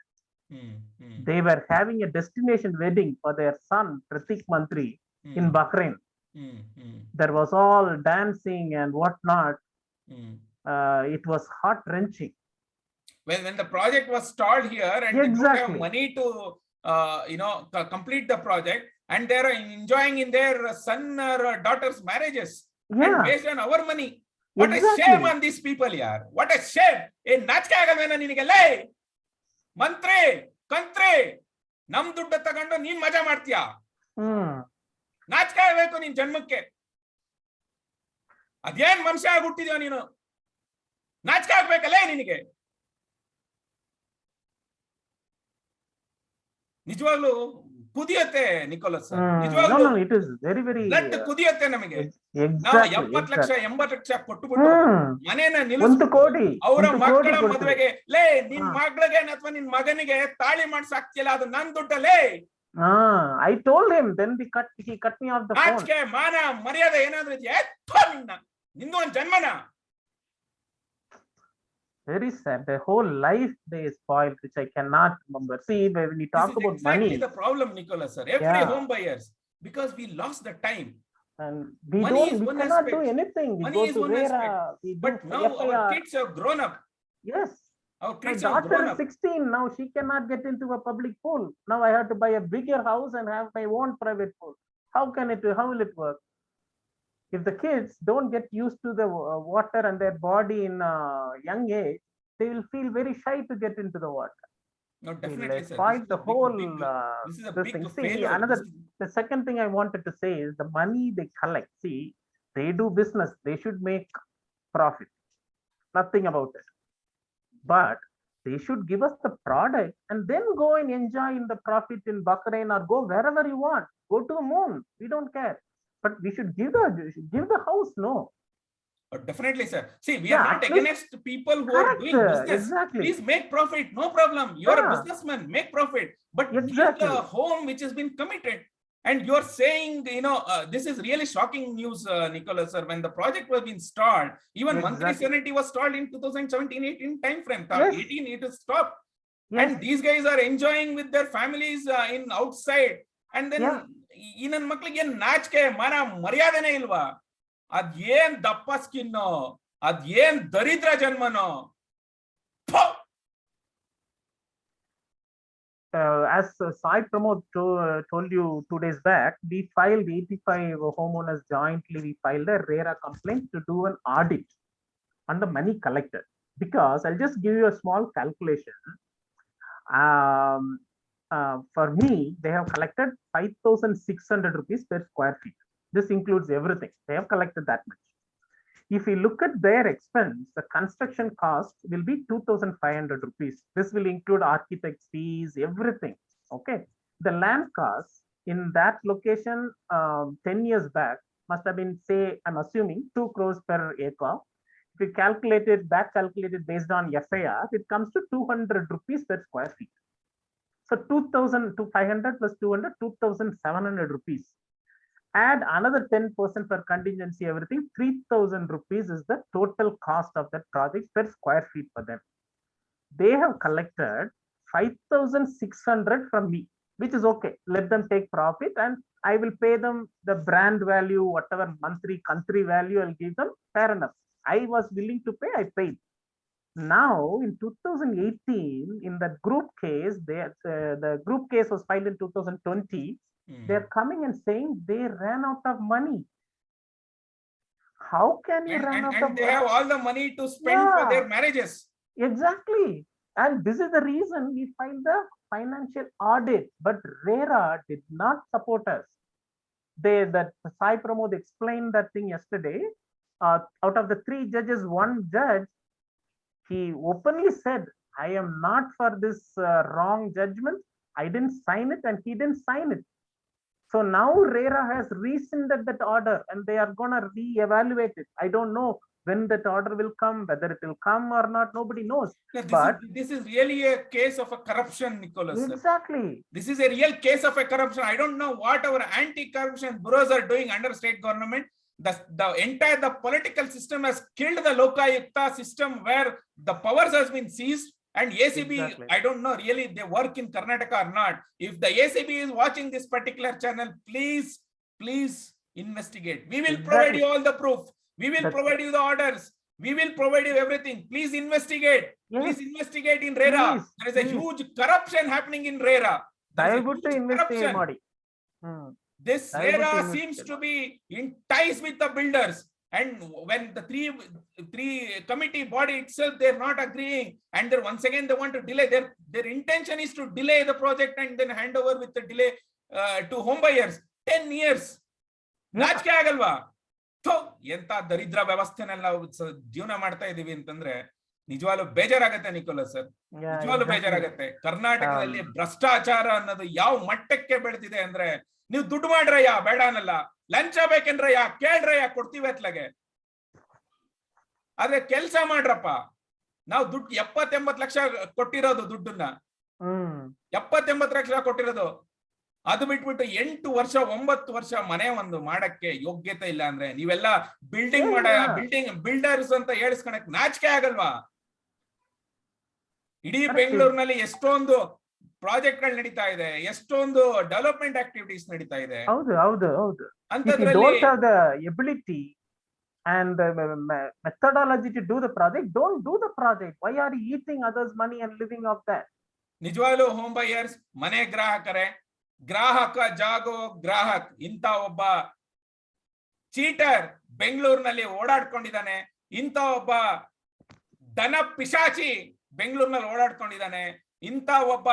they were having a destination wedding for their son, Pratik Mantri, in Bahrain. There was all dancing and whatnot. It was heart-wrenching. When the project was stalled here and they don't have money to complete the project, and they are enjoying in their son or daughter's marriages, and based on our money. What a shame on these people, yaar. What a shame. ನಾಚಿಕೆ ಆಗಲ್ವೇನೋ ನಿನಗೆ? ಲೇ ಕಂತ್ರಿ ನಮ್ ದುಡ್ಡು ತಗೊಂಡು ನೀನ್ ಮಜಾ ಮಾಡ್ತೀಯ? ನಾಚಿಕೆ ಆಗ್ಬೇಕು ನಿನ್ ಜನ್ಮಕ್ಕೆ. ಅದೇನ್ ಮನುಷ್ಯ ಆಗ್ಬಿಟ್ಟಿದ್ಯೋ ನೀನು? ನಾಚಿಕೆ ಆಗ್ಬೇಕಲ್ಲೇ ನಿನಗೆ? ನಿಜವಾಗ್ಲೂ ಕುದಿಯತ್ತೆ ನಿಕೋಲಸ್. ನಿಜವಾಗ್ಲೂ it is very ಬ್ಲಡ್ ಕುದಿಯತ್ತೆ ನಮಗೆ. ನಾವು 70 ಲಕ್ಷ 80 ಲಕ್ಷ ಕೊಟ್ಟುಬಿಟ್ಟು ಮನೇನ ನಿಲ್ಲಿಸಿ ಅವರ ಮಕ್ಕಳ ಮದುವೆಗೆ ಲೇ ನಿನ್ ಮಗಳಿಗೆ ಅಥವಾ ನಿನ್ ಮಗನಿಗೆ ತಾಳಿ ಮಾಡ್ಸಾಕ್ತಿಯಲ್ಲ, ಅದು ನನ್ ದುಡ್ಡಲ್ಲೇ. I told him, then he cut me off the phone. ನಾಚಿಕೆ ಮಾನ ಮರ್ಯಾದೆ ಏನಾದ್ರೂ ಇದೆಯಾ? ನಿಂದು ಒಂದ್ ಜನ್ಮನ. Very sad. The whole life they spoiled, which I cannot remember. See, when we talk about money, the problem, Nicolas sir, every home buyers, because we lost the time, and we cannot do anything. We go to RERA, but now our kids have grown up. Yes, our kids my have daughter grown is up. 16 now. She cannot get into a public pool. Now I have to buy a bigger house and have my own private pool. How will it work? If the kids don't get used to the water and their body in a young age, they will feel very shy to get into the water. No, definitely, sir. Spoil the whole this is a big failure. The second thing I wanted to say is the money they collect. See, they do business. They should make profit. Nothing about it. But they should give us the product and then go and enjoy in the profit in Bahrain or go wherever you want. Go to the moon. We don't care. but we should give the house, no? Definitely, sir. See, we Yeah, are not at least- against people who are Correct, doing business. exactly. Please make profit, no problem. You are a Yeah. businessman, make profit. But Exactly. give the home which has been committed. And you're saying, this is really shocking news, Nicolas, sir. When the project was being stalled, even Mantri Exactly. Serenity was stalled in 2017-18 time frame. Yes. 18 it is stopped. Yes. And these guys are enjoying with their families in outside. And then ಈ ನನ್ನ ಮಕ್ಳಿಗೆ ಏನ್ ನಾಚಿಕೆ ಮರ್ಯಾದೆನೇ ಇಲ್ವಾ? ಅದೇನ್ ದಪ್ಪ ಸ್ಕಿನ್ನೋ, ಅದೇನ್ ದರಿದ್ರ ಜನ್ಮನೋ. As Sai Pramod told you 2 days back, we filed 85 homeowners jointly. We filed a RERA complaint to do an audit on the money collected. Because I'll just give you a small calculation. For me, they have collected 5,600 rupees per square feet. This includes everything. They have collected that much. If we look at their expense, the construction cost will be 2,500 rupees. This will include architect's fees, everything. Okay. The land cost in that location 10 years back must have been, say, I'm assuming 2 crores per acre. If we back calculated based on FAR, it comes to 200 rupees per square feet. So 2,500 plus 200, 2,700 rupees. Add another 10% for contingency, everything, 3,000 rupees is the total cost of that project per square feet for them. They have collected 5,600 from me, which is okay. Let them take profit and I will pay them the brand value, whatever monthly country value I'll give them, fair enough. I was willing to pay, I paid. Now in 2018, in the group case, the group case was filed in 2020. They're coming and saying they ran out of money. How can you run out of money? And they have all the money to spend for their marriages. Exactly. And this is the reason we filed the financial audit, but RERA did not support us. That Sai Pramod explained that thing yesterday. Out of the 3 judges, 1 judge, he openly said, I am not for this wrong judgment. I didn't sign it and he didn't sign it. So now RERA has rescinded that order and they are going to re-evaluate it. I don't know when that order will come, whether it will come or not, nobody knows. Yeah, this is really a case of a corruption, Nicolas. Exactly. This is a real case of a corruption. I don't know what our anti-corruption bureaus are doing under state government. The political system has killed the Lokayukta system where the powers has been seized. And ACB, exactly. I don't know really they work in Karnataka or not. If the ACB is watching this particular channel, please investigate. We will provide you all the proof. We will provide you the orders. We will provide you everything. Please investigate. Yes. Please investigate in RERA. There is a huge corruption happening in RERA. This RERA seems to be in ties with the builders. And when the three committee body itself, they're not agreeing. And then once again, they want to delay. Their intention is to delay the project and then hand over with the delay to home buyers. 10 years. ನಾಚಿಕೆ ಆಗಲ್ವಾ? ಎಂತ ದರಿದ್ರ ವ್ಯವಸ್ಥೆನೆಲ್ಲ ಜೀವನ ಮಾಡ್ತಾ ಇದೀವಿ ಅಂತಂದ್ರೆ ನಿಜವಾಗ್ಲೂ ಬೇಜಾರಾಗತ್ತೆ Nicolas sir. ನಿಜವಾಗ್ಲೂ ಬೇಜಾರಾಗತ್ತೆ. ಕರ್ನಾಟಕದಲ್ಲಿ ಭ್ರಷ್ಟಾಚಾರ ಅನ್ನೋದು ಯಾವ ಮಟ್ಟಕ್ಕೆ ಬೆಳೆದಿದೆ ಅಂದ್ರೆ, ನೀವು ದುಡ್ಡು ಮಾಡ್ರಯ್ಯ ಬೇಡ ಅನ್ನಲ್ಲ, ಲಂಚ ಬೇಕೇನ್ರಯ್ಯ ಕೇಳ್ರಯ್ಯ ಕೊಡ್ತೀವಿ ಅತ್ಲಾಗೆ, ಆದ್ರೆ ಕೆಲ್ಸ ಮಾಡ್ರಪ್ಪ. ನಾವು ದುಡ್ಡು 70-80 ಲಕ್ಷ ಕೊಟ್ಟಿರೋದು, ದುಡ್ಡನ್ನ 70-80 ಲಕ್ಷ ಕೊಟ್ಟಿರೋದು, ಅದು ಬಿಟ್ಬಿಟ್ಟು 8 ವರ್ಷ 9 ವರ್ಷ ಮನೆ ಒಂದು ಮಾಡಕ್ಕೆ ಯೋಗ್ಯತೆ ಇಲ್ಲ ಅಂದ್ರೆ ನೀವೆಲ್ಲ ಬಿಲ್ಡರ್ಸ್ ಅಂತ ಹೇಳಿಸ್ಕೊಳಕ್ ನಾಚಿಕೆ ಆಗಲ್ವಾ? ಇಡೀ ಬೆಂಗಳೂರಿನಲ್ಲಿ ಎಷ್ಟೊಂದು ಪ್ರಾಜೆಕ್ಟ್ ಗಳು ನಡೀತಾ ಇದೆ, ಎಷ್ಟೊಂದು ಡೆವಲಪ್ಮೆಂಟ್ ಆಕ್ಟಿವಿಟೀಸ್ ನಡೀತಾ ಇದೆ. ಹೌದು. Ability and methodology to do the project, don't do the project. Why are you eating others' money and living off that? ನಿಜವಾಗ್ಲೂ ಹೋಮ್ ಬೈಯರ್ಸ್, ಮನೆ ಗ್ರಾಹಕರೇ, ಗ್ರಾಹಕ ಜಾಗೋ ಗ್ರಾಹಕ್ ಇಂತ ಒಬ್ಬ ಚೀಟರ್ ಬೆಂಗಳೂರಿನಲ್ಲಿ ಓಡಾಡ್ಕೊಂಡಿದ್ದಾನೆ. ಇಂತ ಒಬ್ಬ ದನ ಪಿಶಾಚಿ ಬೆಂಗಳೂರಿನಲ್ಲಿ ಓಡಾಡ್ಕೊಂಡಿದ್ದಾನೆ. ಇಂತ ಒಬ್ಬ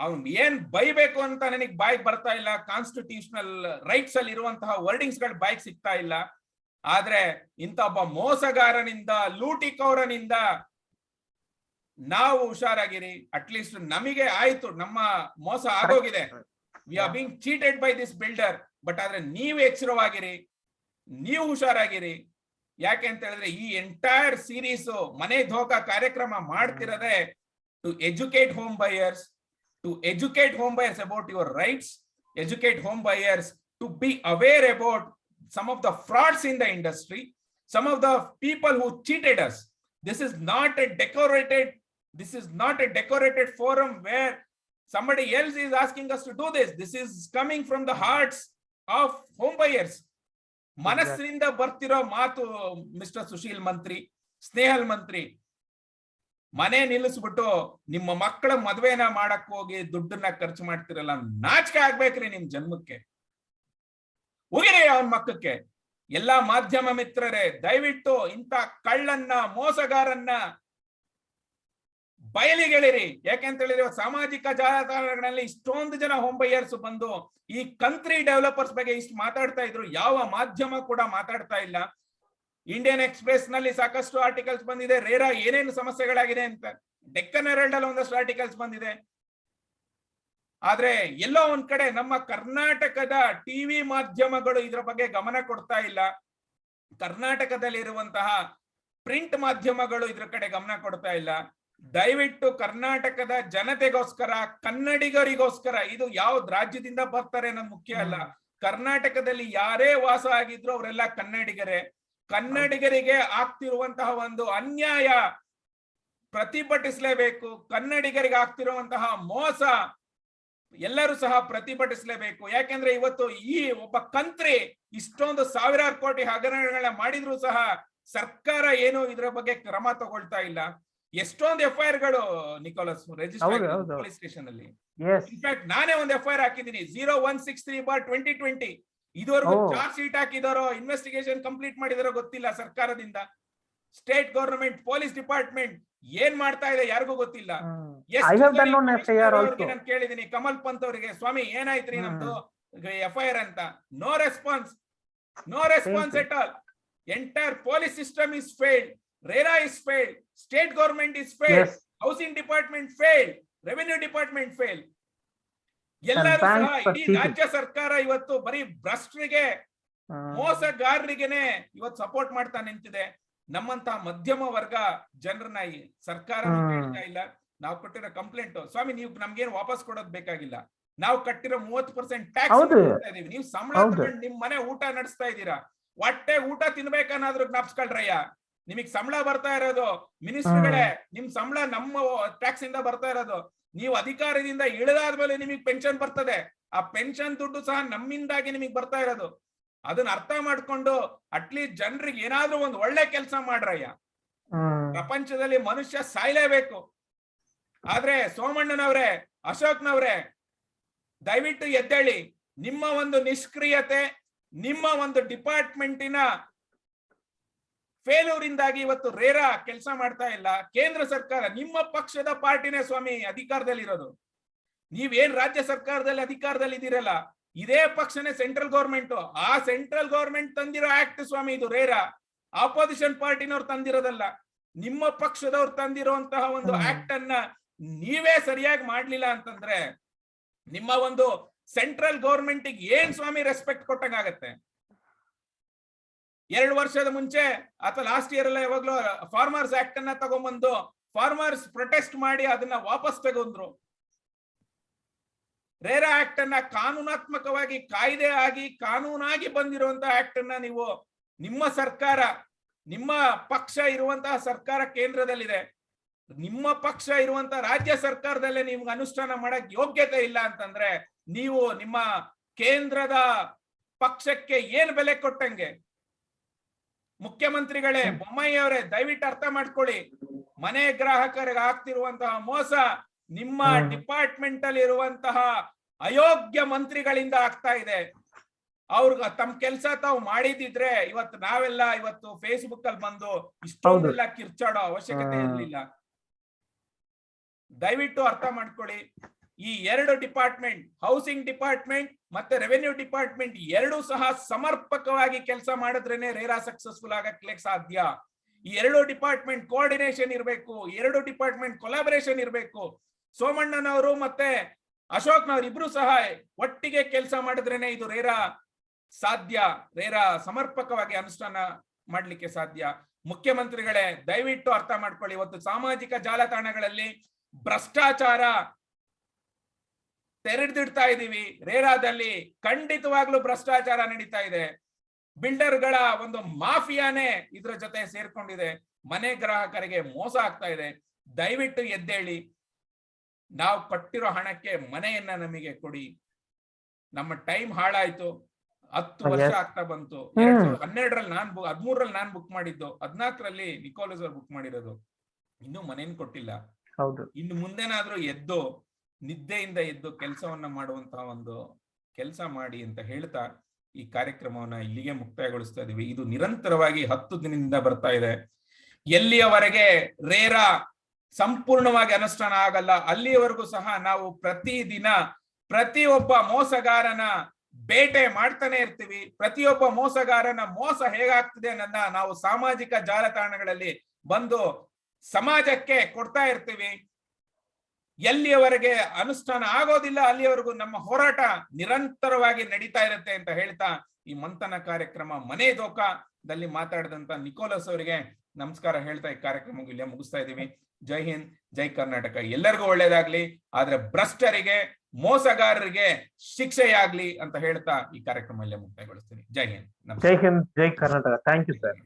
ಅವ್ನು ಏನ್ ಬೈಬೇಕು ಅಂತ ನನಗೆ ಬಾಯ್ಗೆ ಬರ್ತಾ ಇಲ್ಲ. ಕಾನ್ಸ್ಟಿಟ್ಯೂಷನಲ್ ರೈಟ್ಸ್ ಅಲ್ಲಿ ಇರುವಂತಹ ವರ್ಡಿಂಗ್ಸ್ ಗಳು ಬಾಯ್ಗೆ ಸಿಗ್ತಾ ಇಲ್ಲ. ಆದ್ರೆ ಇಂತ ಒಬ್ಬ ಮೋಸಗಾರನಿಂದ, ಲೂಟಿಕೋರನಿಂದ ನಾವು ಹುಷಾರಾಗಿರಿ. ಅಟ್ಲೀಸ್ಟ್ ನಮಗೆ ಆಯ್ತು, ನಮ್ಮ ಮೋಸ ಆಗೋಗಿದೆ. We are being cheated by this builder. But ಆದ್ರೆ ನೀವು ಎಚ್ಚರವಾಗಿರಿ, ನೀವು ಹುಷಾರಾಗಿರಿ. ಯಾಕೆ ಅಂತ ಹೇಳಿದ್ರೆ ಈ ಎಂಟೈರ್ ಸೀರೀಸ್ ಮನೆ ಧೋಕಾ ಕಾರ್ಯಕ್ರಮ ಮಾಡ್ತಿರೋದೇ to educate home buyers, about your rights, educate home buyers to be aware about some of the frauds in the industry, some of the people who cheated us. This is not a decorated forum where somebody else is asking us to do this. This is coming from the hearts of home buyers. ಮನಸ್ಸಿನಿಂದ ಬರ್ತಿರೋ ಮಾತು mister Sushil ಮಂತ್ರಿ, ಸ್ನೇಹಲ್ ಮಂತ್ರಿ. ಮನೆ ನಿಲ್ಲಿಸ್ಬಿಟ್ಟು ನಿಮ್ಮ ಮಕ್ಕಳ ಮದುವೆನ ಮಾಡಕ್ ಹೋಗಿ ದುಡ್ಡನ್ನ ಖರ್ಚು ಮಾಡ್ತಿರಲ್ಲ, ನಾಚಿಕೆ ಆಗ್ಬೇಕ್ರಿ ನಿಮ್ ಜನ್ಮಕ್ಕೆ. ಹೋಗಿರಿ ಅವನ ಮಕ್ಕಕ್ಕೆ. ಎಲ್ಲಾ ಮಾಧ್ಯಮ ಮಿತ್ರರೇ, ದಯವಿಟ್ಟು ಇಂಥ ಕಳ್ಳನ್ನ, ಮೋಸಗಾರನ್ನ ಬಯಲಿಗೆಳಿರಿ. ಯಾಕೆಂತ ಹೇಳಿದ್ರೆ ಸಾಮಾಜಿಕ ಜಾಲತಾಣಗಳಲ್ಲಿ ಇಷ್ಟೊಂದು ಜನ ಹೋಮ್ ಬೈಯರ್ಸ್ ಬಂದು ಈ ಕಂತ್ರಿ ಡೆವಲಪರ್ಸ್ ಬಗ್ಗೆ ಇಷ್ಟು ಮಾತಾಡ್ತಾ ಇದ್ರು. ಯಾವ ಮಾಧ್ಯಮ ಕೂಡ ಮಾತಾಡ್ತಾ ಇಲ್ಲ. ಇಂಡಿಯನ್ ಎಕ್ಸ್ಪ್ರೆಸ್ ನಲ್ಲಿ ಸಾಕಷ್ಟು ಆರ್ಟಿಕಲ್ಸ್ ಬಂದಿದೆ, ರೇರಾ ಏನೇನು ಸಮಸ್ಯೆಗಳಾಗಿದೆ ಅಂತ. ಡೆಕ್ಕನ್ ಹೆರಾಲ್ಡ್ ಅಲ್ಲಿ ಒಂದಷ್ಟು ಆರ್ಟಿಕಲ್ಸ್ ಬಂದಿದೆ. ಆದ್ರೆ ಎಲ್ಲೋ ಒಂದ್ ಕಡೆ ನಮ್ಮ ಕರ್ನಾಟಕದ ಟಿವಿ ಮಾಧ್ಯಮಗಳು ಇದ್ರ ಬಗ್ಗೆ ಗಮನ ಕೊಡ್ತಾ ಇಲ್ಲ. ಕರ್ನಾಟಕದಲ್ಲಿರುವಂತಹ ಪ್ರಿಂಟ್ ಮಾಧ್ಯಮಗಳು ಇದ್ರ ಕಡೆ ಗಮನ ಕೊಡ್ತಾ ಇಲ್ಲ. ದಯವಿಟ್ಟು ಕರ್ನಾಟಕದ ಜನತೆಗೋಸ್ಕರ, ಕನ್ನಡಿಗರಿಗೋಸ್ಕರ, ಇದು ಯಾವ ರಾಜ್ಯದಿಂದ ಬರ್ತಾರೆ ಅನ್ನೋದು ಮುಖ್ಯ ಅಲ್ಲ. ಕರ್ನಾಟಕದಲ್ಲಿ ಯಾರೇ ವಾಸ ಆಗಿದ್ರು ಅವರೆಲ್ಲ ಕನ್ನಡಿಗರೇ. ಕನ್ನಡಿಗರಿಗೆ ಆಗ್ತಿರುವಂತಹ ಒಂದು ಅನ್ಯಾಯ ಪ್ರತಿಭಟಿಸಲೇಬೇಕು. ಕನ್ನಡಿಗರಿಗೆ ಆಗ್ತಿರುವಂತಹ ಮೋಸ ಎಲ್ಲರೂ ಸಹ ಪ್ರತಿಭಟಿಸಲೇಬೇಕು. ಯಾಕೆಂದ್ರೆ ಇವತ್ತು ಈ ಒಬ್ಬ ಕಂತ್ರಿ ಇಷ್ಟೊಂದು ಸಾವಿರಾರು ಕೋಟಿ ಹಗರಣಗಳನ್ನ ಮಾಡಿದ್ರು ಸಹ ಸರ್ಕಾರ ಏನು ಇದರ ಬಗ್ಗೆ ಕ್ರಮ ತಗೊಳ್ತಾ ಇಲ್ಲ. ಎಷ್ಟೊಂದು FIR ಗಳು ನಿಕೋಲಸ್ ರಿಜಿಸ್ಟರ್ ಪೊಲೀಸ್ ಸ್ಟೇಷನ್ ಅಲ್ಲಿ. ಇನ್ಫ್ಯಾಕ್ಟ್ ನಾನೇ ಒಂದು FIR ಹಾಕಿದ್ದೀನಿ 0163/2020. ಇದುವರೆಗೂ ಚಾರ್ಜ್ ಶೀಟ್ ಹಾಕಿದಾರೋ, ಇನ್ವೆಸ್ಟಿಗೇಷನ್ ಕಂಪ್ಲೀಟ್ ಮಾಡಿದಾರೋ ಗೊತ್ತಿಲ್ಲ ಸರ್ಕಾರದಿಂದ. ಸ್ಟೇಟ್ ಗವರ್ನಮೆಂಟ್, ಪೊಲೀಸ್ ಡಿಪಾರ್ಟ್ಮೆಂಟ್ ಏನ್ ಮಾಡ್ತಾ ಇದೆ ಯಾರಿಗೂ ಗೊತ್ತಿಲ್ಲ. ನಾನು ಕೇಳಿದೀನಿ ಕಮಲ್ ಪಂತ್ ಅವರಿಗೆ, ಸ್ವಾಮಿ ಏನಾಯ್ತ್ರಿ ನಮ್ದು FIR ಅಂತ. No response at all. Entire police system is failed, RERA is failed, state government is failed, housing department failed, revenue department failed. ಎಲ್ಲರೂ ಸಹ ಇಡೀ ರಾಜ್ಯ ಸರ್ಕಾರ ಇವತ್ತು ಬರೀ ಭ್ರಷ್ಟರಿಗೆ, ಮೋಸಗಾರರಿಗೆನೆ ಇವತ್ತು ಸಪೋರ್ಟ್ ಮಾಡ್ತಾ ನಿಂತಿದೆ. ನಮ್ಮಂತ ಮಧ್ಯಮ ವರ್ಗ ಜನರನ್ನ ಸರ್ಕಾರ ಕೇಳ್ತಾ ಇಲ್ಲ. ನಾವು ಕೊಟ್ಟಿರೋ ಕಂಪ್ಲೇಂಟ್, ಸ್ವಾಮಿ ನೀವು ನಮ್ಗೇನು ವಾಪಸ್ ಕೊಡೋದ್ ಬೇಕಾಗಿಲ್ಲ, ನಾವು ಕಟ್ಟಿರೋ 30% ಟ್ಯಾಕ್ಸ್ ಕೊಡ್ತಾ ಇದೀವಿ, ನೀವು ಸಂಬಳ ತಗೊಂಡು ನಿಮ್ ಮನೆ ಊಟ ನಡೆಸ್ತಾ ಇದ್ದೀರಾ, ಹೊಟ್ಟೆ ಊಟ ತಿನ್ಬೇಕನ್ನಾದ್ರೂ ಜ್ಞಾಪಿಸ್ಕೊಳ್ರಯ್ಯ. ನಿಮಗ್ ಸಂಬಳ ಬರ್ತಾ ಇರೋದು ಮಿನಿಸ್ಟರ್ಗಳೇ, ನಿಮ್ ಸಂಬಳ ನಮ್ಮ ಟ್ಯಾಕ್ಸ್ ಇಂದ ಬರ್ತಾ ಇರೋದು. ನೀವು ಅಧಿಕಾರದಿಂದ ಇಳಿದಾದ್ಮೇಲೆ ನಿಮಗ್ ಪೆನ್ಷನ್ ಬರ್ತದೆ, ಆ ಪೆನ್ಷನ್ ದುಡ್ಡು ಸಹ ನಮ್ಮಿಂದಾಗಿ ನಿಮಗ್ ಬರ್ತಾ ಇರೋದು. ಅದನ್ನ ಅರ್ಥ ಮಾಡ್ಕೊಂಡು ಅಟ್ಲೀಸ್ಟ್ ಜನರಿಗೆ ಏನಾದ್ರೂ ಒಂದು ಒಳ್ಳೆ ಕೆಲಸ ಮಾಡ್ರಯ್ಯ. ಪ್ರಪಂಚದಲ್ಲಿ ಮನುಷ್ಯ ಸಾಯ್ಲೇಬೇಕು. ಆದ್ರೆ ಸೋಮಣ್ಣನವ್ರೆ, ಅಶೋಕ್ನವ್ರೆ, ದಯವಿಟ್ಟು ಎದ್ದೇಳಿ. ನಿಮ್ಮ ಒಂದು ನಿಷ್ಕ್ರಿಯತೆ, ನಿಮ್ಮ ಒಂದು ಡಿಪಾರ್ಟ್ಮೆಂಟಿನ ಫೇಲ್ಯೂರ್ ಇಂದಾಗಿ ಇವತ್ತು RERA ಕೆಲಸ ಮಾಡ್ತಾ ಇಲ್ಲ. ಕೇಂದ್ರ ಸರ್ಕಾರ, ನಿಮ್ಮ ಪಕ್ಷದ ಪಾರ್ಟಿನೇ ಸ್ವಾಮಿ ಅಧಿಕಾರದಲ್ಲಿ ಇರೋದು. ನೀವೇನ್ ರಾಜ್ಯ ಸರ್ಕಾರದಲ್ಲಿ ಅಧಿಕಾರದಲ್ಲಿ ಇದ್ದೀರಲ್ಲ, ಇದೇ ಪಕ್ಷನೇ ಸೆಂಟ್ರಲ್ ಗೌರ್ಮೆಂಟ್. ಆ ಸೆಂಟ್ರಲ್ ಗೌರ್ಮೆಂಟ್ ತಂದಿರೋ ಆಕ್ಟ್ ಸ್ವಾಮಿ ಇದು RERA. ಆಪೋಸಿಷನ್ ಪಾರ್ಟಿನವ್ರು ತಂದಿರೋದಲ್ಲ, ನಿಮ್ಮ ಪಕ್ಷದವ್ರು ತಂದಿರುವಂತಹ ಒಂದು ಆಕ್ಟ್ ಅನ್ನ ನೀವೇ ಸರಿಯಾಗಿ ಮಾಡ್ಲಿಲ್ಲ ಅಂತಂದ್ರೆ ನಿಮ್ಮ ಒಂದು ಸೆಂಟ್ರಲ್ ಗೌರ್ಮೆಂಟ್ ಏನ್ ಸ್ವಾಮಿ ರೆಸ್ಪೆಕ್ಟ್ ಕೊಟ್ಟಂಗಾಗತ್ತೆ? 2 ವರ್ಷದ ಮುಂಚೆ ಅಥವಾ ಲಾಸ್ಟ್ ಇಯರ್ ಎಲ್ಲ ಯಾವಾಗ್ಲೂ ಫಾರ್ಮರ್ಸ್ ಆಕ್ಟ್ ಅನ್ನ ತಗೊಂಡ್ಬಂದು ಫಾರ್ಮರ್ಸ್ ಪ್ರೊಟೆಸ್ಟ್ ಮಾಡಿ ಅದನ್ನ ವಾಪಸ್ ತಗೊಂಡ್ರು. RERA ಆಕ್ಟ್ ಅನ್ನ ಕಾನೂನಾತ್ಮಕವಾಗಿ ಕಾಯ್ದೆ ಆಗಿ ಕಾನೂನಾಗಿ ಬಂದಿರುವಂತಹ ಆಕ್ಟ್ ಅನ್ನ ನೀವು, ನಿಮ್ಮ ಸರ್ಕಾರ, ನಿಮ್ಮ ಪಕ್ಷ ಇರುವಂತಹ ಸರ್ಕಾರ ಕೇಂದ್ರದಲ್ಲಿದೆ, ನಿಮ್ಮ ಪಕ್ಷ ಇರುವಂತಹ ರಾಜ್ಯ ಸರ್ಕಾರದಲ್ಲೇ ನಿಮ್ಗೆ ಅನುಷ್ಠಾನ ಮಾಡಕ್ ಯೋಗ್ಯತೆ ಇಲ್ಲ ಅಂತಂದ್ರೆ ನೀವು ನಿಮ್ಮ ಕೇಂದ್ರದ ಪಕ್ಷಕ್ಕೆ ಏನ್ ಬೆಲೆ ಕೊಟ್ಟಂಗೆ? ಮುಖ್ಯಮಂತ್ರಿಗಳೇ, ಬೊಮ್ಮಾಯಿ ಅವರೇ, ದಯವಿಟ್ಟು ಅರ್ಥ ಮಾಡ್ಕೊಳ್ಳಿ. ಮನೆ ಗ್ರಾಹಕರಿಗೆ ಆಗ್ತಿರುವಂತಹ ಮೋಸ ನಿಮ್ಮ ಡಿಪಾರ್ಟ್ಮೆಂಟ್ ಅಲ್ಲಿ ಇರುವಂತಹ ಅಯೋಗ್ಯ ಮಂತ್ರಿಗಳಿಂದ ಆಗ್ತಾ ಇದೆ. ಅವ್ರಿಗೆ ತಮ್ಮ ಕೆಲಸ ತಾವು ಮಾಡಿದಿದ್ರೆ ಇವತ್ತು ನಾವೆಲ್ಲ ಇವತ್ತು ಫೇಸ್ಬುಕ್ ಅಲ್ಲಿ ಬಂದು ಇಷ್ಟೊಂದೆಲ್ಲ ಕಿರ್ಚಾಡೋ ಅವಶ್ಯಕತೆ ಇರಲಿಲ್ಲ. ದಯವಿಟ್ಟು ಅರ್ಥ ಮಾಡ್ಕೊಳ್ಳಿ. ಈ 2 ಡಿಪಾರ್ಟ್ಮೆಂಟ್, ಹೌಸಿಂಗ್ ಡಿಪಾರ್ಟ್ಮೆಂಟ್ ಮತ್ತೆ ರೆವೆನ್ಯೂ ಡಿಪಾರ್ಟ್ಮೆಂಟ್, ಎರಡೂ ಸಹ ಸಮರ್ಪಕವಾಗಿ ಕೆಲಸ ಮಾಡಿದ್ರೇನೆ RERA ಸಕ್ಸಸ್ಫುಲ್ ಆಗಕ್ಕೆ ಸಾಧ್ಯ. ಈ 2 ಡಿಪಾರ್ಟ್ಮೆಂಟ್ ಕೋಆರ್ಡಿನೇಷನ್ ಇರಬೇಕು, 2 ಡಿಪಾರ್ಟ್ಮೆಂಟ್ ಕೊಲಾಬರೇಷನ್ ಇರಬೇಕು. ಸೋಮಣ್ಣನವರು ಮತ್ತೆ ಅಶೋಕ್ನವರು ಇಬ್ರು ಸಹ ಒಟ್ಟಿಗೆ ಕೆಲಸ ಮಾಡಿದ್ರೇನೆ ಇದು RERA ಸಾಧ್ಯ, ರೇರಾ ಸಮರ್ಪಕವಾಗಿ ಅನುಷ್ಠಾನ ಮಾಡ್ಲಿಕ್ಕೆ ಸಾಧ್ಯ. ಮುಖ್ಯಮಂತ್ರಿಗಳೇ ದಯವಿಟ್ಟು ಅರ್ಥ ಮಾಡ್ಕೊಳ್ಳಿ, ಇವತ್ತು ಸಾಮಾಜಿಕ ಜಾಲತಾಣಗಳಲ್ಲಿ ಭ್ರಷ್ಟಾಚಾರ ತೆರೆದಿಡ್ತಾ ಇದೀವಿ. ರೇರಾದಲ್ಲಿ ಖಂಡಿತವಾಗ್ಲೂ ಭ್ರಷ್ಟಾಚಾರ ನಡೀತಾ ಇದೆ. ಬಿಲ್ಡರ್ಗಳ ಒಂದು ಮಾಫಿಯಾನೇ ಇದ್ರ ಜೊತೆ ಸೇರ್ಕೊಂಡಿದೆ. ಮನೆ ಗ್ರಾಹಕರಿಗೆ ಮೋಸ ಆಗ್ತಾ ಇದೆ. ದಯವಿಟ್ಟು ಎದ್ದೇಳಿ, ನಾವು ಕಟ್ಟಿರೋ ಹಣಕ್ಕೆ ಮನೆಯನ್ನ ನಮಗೆ ಕೊಡಿ. ನಮ್ಮ ಟೈಮ್ ಹಾಳಾಯ್ತು. 10 ವರ್ಷ ಆಗ್ತಾ ಬಂತು. 2012ರಲ್ಲಿ ನಾನು 13ರಲ್ಲಿ ನಾನು ಬುಕ್ ಮಾಡಿದ್ದು, 14ರಲ್ಲಿ ನಿಕೋಲಸ್ ಅವ್ರು ಬುಕ್ ಮಾಡಿರೋದು. ಇನ್ನೂ ಮನೇನ್ ಕೊಟ್ಟಿಲ್ಲ. ಇನ್ನು ಮುಂದೆನಾದ್ರೂ ಎದ್ದು ನಿದ್ದೆಯಿಂದ ಎದ್ದು ಕೆಲಸವನ್ನ ಮಾಡುವಂತಹ ಒಂದು ಕೆಲಸ ಮಾಡಿ ಅಂತ ಹೇಳ್ತಾ ಈ ಕಾರ್ಯಕ್ರಮವನ್ನ ಇಲ್ಲಿಗೆ ಮುಕ್ತಾಯಗೊಳಿಸ್ತಾ ಇದೀವಿ. ಇದು ನಿರಂತರವಾಗಿ 10 ದಿನದಿಂದ ಬರ್ತಾ ಇದೆ. ಎಲ್ಲಿಯವರೆಗೆ ರೇರಾ ಸಂಪೂರ್ಣವಾಗಿ ಅನುಷ್ಠಾನ ಆಗಲ್ಲ ಅಲ್ಲಿಯವರೆಗೂ ಸಹ ನಾವು ಪ್ರತಿದಿನ ಪ್ರತಿಯೊಬ್ಬ ಮೋಸಗಾರನ ಬೇಟೆ ಮಾಡ್ತಾನೆ ಇರ್ತೀವಿ. ಪ್ರತಿಯೊಬ್ಬ ಮೋಸಗಾರನ ಮೋಸ ಹೇಗಾಗ್ತದೆ ಅನ್ನೋದನ್ನ ನಾವು ಸಾಮಾಜಿಕ ಜಾಲತಾಣಗಳಲ್ಲಿ ಬಂದು ಸಮಾಜಕ್ಕೆ ಕೊಡ್ತಾ ಇರ್ತೀವಿ. ಎಲ್ಲಿಯವರೆಗೆ ಅನುಷ್ಠಾನ ಆಗೋದಿಲ್ಲ ಅಲ್ಲಿಯವರೆಗೂ ನಮ್ಮ ಹೋರಾಟ ನಿರಂತರವಾಗಿ ನಡೀತಾ ಇರುತ್ತೆ ಅಂತ ಹೇಳ್ತಾ ಈ ಮಂಥನ ಕಾರ್ಯಕ್ರಮ ಮನೆ ಧೋಕಾದಲ್ಲಿ ಮಾತಾಡಿದಂತ ನಿಕೋಲಸ್ ಅವರಿಗೆ ನಮಸ್ಕಾರ ಹೇಳ್ತಾ ಈ ಕಾರ್ಯಕ್ರಮ ಇಲ್ಲೇ ಮುಗಿಸ್ತಾ ಇದೀವಿ. ಜೈ ಹಿಂದ್, ಜೈ ಕರ್ನಾಟಕ. ಎಲ್ಲರಿಗೂ ಒಳ್ಳೇದಾಗ್ಲಿ, ಆದ್ರೆ ಭ್ರಷ್ಟರಿಗೆ ಮೋಸಗಾರರಿಗೆ ಶಿಕ್ಷೆಯಾಗ್ಲಿ ಅಂತ ಹೇಳ್ತಾ ಈ ಕಾರ್ಯಕ್ರಮ ಇಲ್ಲೇ ಮುಕ್ತಾಯಗೊಳಿಸ್ತೀನಿ. Jai Hind, Jai Hind, Jai Karnataka. Thank you sir.